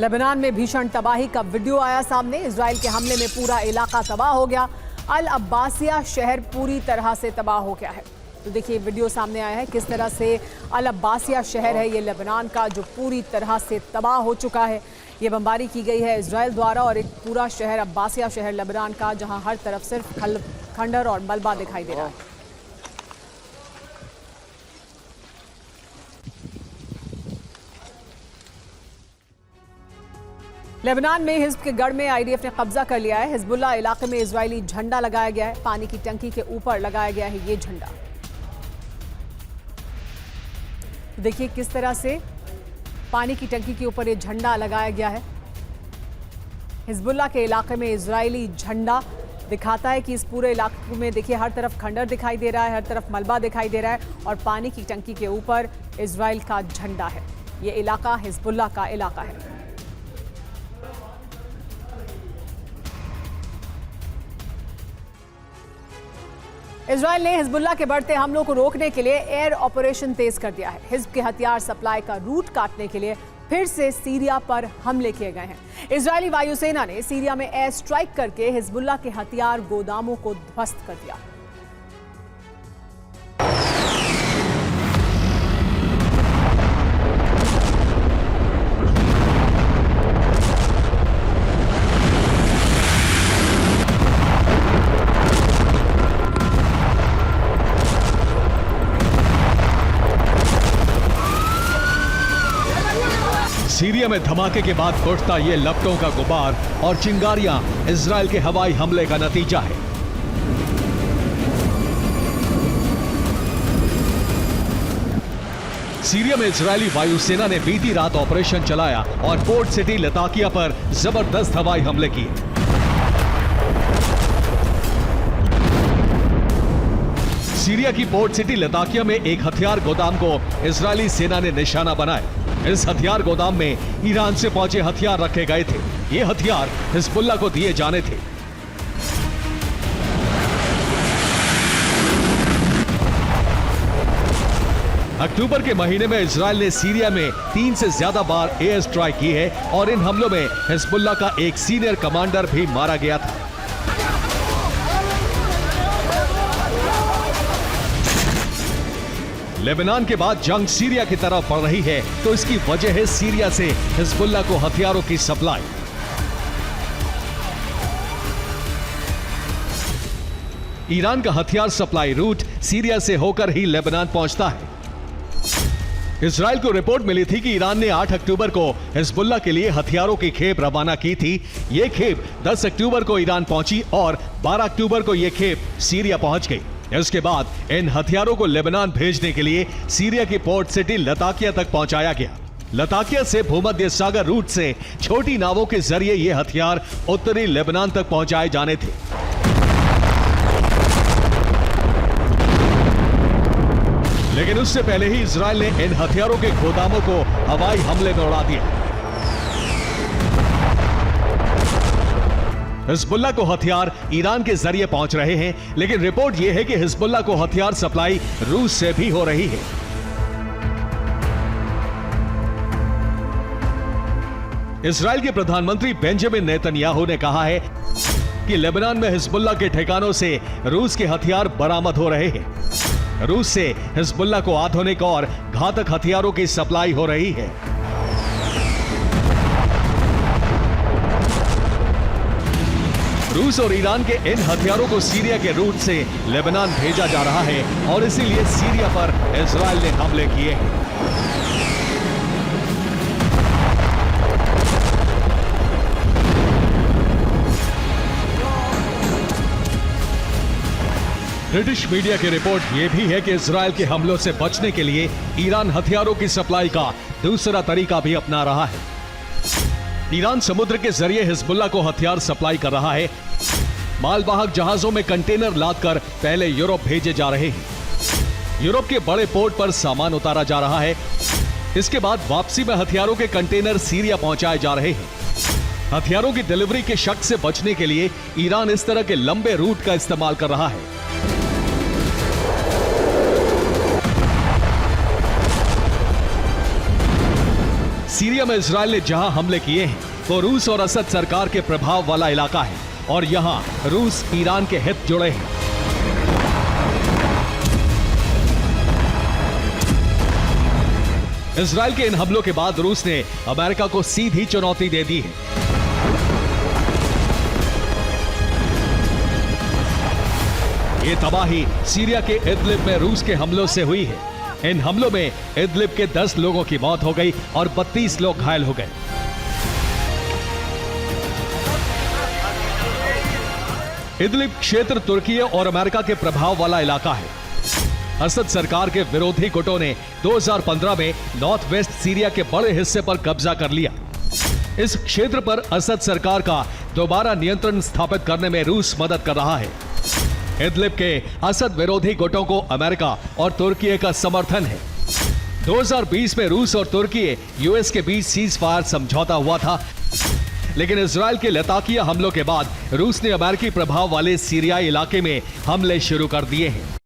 Lebanon में भीषण तबाही का वीडियो आया सामने। इजराइल के हमले में पूरा इलाका तबाह हो गया। अल अब्बासिया शहर पूरी तरह से तबाह हो गया है। तो देखिए वीडियो सामने आया है किस तरह से अल अब्बासिया शहर है ये लेबनान का, जो पूरी तरह से तबाह हो चुका है। ये बमबारी की गई है इजराइल द्वारा और एक पूरा शहर अब्बासिया शहर लेबनान का, जहां हर तरफ सिर्फ खंडर और मलबा दिखाई दे रहा है। लेबनान में हिज्ब के गढ़ में आईडीएफ ने कब्जा कर लिया है। हिजबुल्लाह इलाके में इजरायली झंडा लगाया गया है। पानी की टंकी के ऊपर लगाया गया है ये झंडा। देखिए किस तरह से पानी की टंकी के ऊपर ये झंडा लगाया गया है। हिजबुल्लाह के इलाके में इजरायली झंडा दिखाता है कि इस पूरे इलाके में देखिए हर तरफ खंडर दिखाई दे रहा है, हर तरफ मलबा दिखाई दे रहा है और पानी की टंकी के ऊपर इजराइल का झंडा है। ये इलाका हिजबुल्लाह का इलाका है। इजराइल ने हिजबुल्लाह के बढ़ते हमलों को रोकने के लिए एयर ऑपरेशन तेज कर दिया है। हिज्ब के हथियार सप्लाई का रूट काटने के लिए फिर से सीरिया पर हमले किए गए हैं। इजरायली वायुसेना ने सीरिया में एयर स्ट्राइक करके हिजबुल्लाह के हथियार गोदामों को ध्वस्त कर दिया। सीरिया में धमाके के बाद उठता ये लपटों का गुबार और चिंगारियां इजराइल के हवाई हमले का नतीजा है। सीरिया में इजरायली वायुसेना ने बीती रात ऑपरेशन चलाया और पोर्ट सिटी लताकिया पर जबरदस्त हवाई हमले किए। सीरिया की पोर्ट सिटी लताकिया में एक हथियार गोदाम को इजरायली सेना ने निशाना बनाया। इस हथियार गोदाम में ईरान से पहुंचे हथियार रखे गए थे। ये हथियार हिजबुल्लाह को दिए जाने थे। अक्टूबर के महीने में इजराइल ने सीरिया में 3 से ज्यादा बार एयर स्ट्राइक की है और इन हमलों में हिजबुल्लाह का एक सीनियर कमांडर भी मारा गया था। लेबनान के बाद जंग सीरिया की तरफ बढ़ रही है, तो इसकी वजह है सीरिया से हिजबुल्लाह को हथियारों की सप्लाई। ईरान का हथियार सप्लाई रूट सीरिया से होकर ही लेबनान पहुंचता है। इजराइल को रिपोर्ट मिली थी कि ईरान ने 8 अक्टूबर को हिजबुल्लाह के लिए हथियारों की खेप रवाना की थी। यह खेप 10 अक्टूबर को ईरान पहुंची और 12 अक्टूबर को यह खेप सीरिया पहुंच गई। इसके बाद इन हथियारों को लेबनान भेजने के लिए सीरिया की पोर्ट सिटी लताकिया तक पहुंचाया गया। लताकिया से भूमध्य सागर रूट से छोटी नावों के जरिए ये हथियार उत्तरी लेबनान तक पहुंचाए जाने थे। लेकिन उससे पहले ही इजराइल ने इन हथियारों के गोदामों को हवाई हमले में उड़ा दिया। हिजबुल्लाह को हथियार ईरान के जरिए पहुंच रहे हैं, लेकिन रिपोर्ट यह है कि हिजबुल्लाह को हथियार सप्लाई रूस से भी हो रही है। इजराइल के प्रधानमंत्री बेंजामिन नेतन्याहू ने कहा है कि लेबनान में हिजबुल्लाह के ठिकानों से रूस के हथियार बरामद हो रहे हैं। रूस से हिजबुल्लाह को आधुनिक और घातक हथियारों की सप्लाई हो रही है। रूस और ईरान के इन हथियारों को सीरिया के रूट से लेबनान भेजा जा रहा है और इसीलिए सीरिया पर इजराइल ने हमले किए हैं। ब्रिटिश मीडिया की रिपोर्ट यह भी है कि इजराइल के हमलों से बचने के लिए ईरान हथियारों की सप्लाई का दूसरा तरीका भी अपना रहा है। ईरान समुद्र के जरिए हिजबुल्लाह को हथियार सप्लाई कर रहा है। मालवाहक जहाजों में कंटेनर लादकर पहले यूरोप भेजे जा रहे हैं। यूरोप के बड़े पोर्ट पर सामान उतारा जा रहा है। इसके बाद वापसी में हथियारों के कंटेनर सीरिया पहुंचाए जा रहे हैं। हथियारों की डिलीवरी के शक से बचने के लिए ईरान इस तरह के लंबे रूट का इस्तेमाल कर रहा है। सीरिया में इजराइल ने जहां हमले किए हैं वो रूस और असद सरकार के प्रभाव वाला इलाका है और यहां रूस ईरान के हित जुड़े हैं। इजराइल के इन हमलों के बाद रूस ने अमेरिका को सीधी चुनौती दे दी है। ये तबाही सीरिया के इदलिब में रूस के हमलों से हुई है। इन हमलों में इदलिब के 10 लोगों की मौत हो गई और 32 लोग घायल हो गए। इदलिब क्षेत्र तुर्की और अमेरिका के प्रभाव वाला इलाका है। असद सरकार के विरोधी गुटों ने 2015 में नॉर्थ वेस्ट सीरिया के बड़े हिस्से पर कब्जा कर लिया। इस क्षेत्र पर असद सरकार का दोबारा नियंत्रण स्थापित करने में रूस मदद कर रहा है। इदलिब के असद विरोधी गुटों को अमेरिका और तुर्की का समर्थन है। 2020 में रूस और तुर्की यूएस के बीच सीज फायर समझौता हुआ था, लेकिन इजराइल के लताकिया हमलों के बाद रूस ने अमेरिकी प्रभाव वाले सीरियाई इलाके में हमले शुरू कर दिए हैं।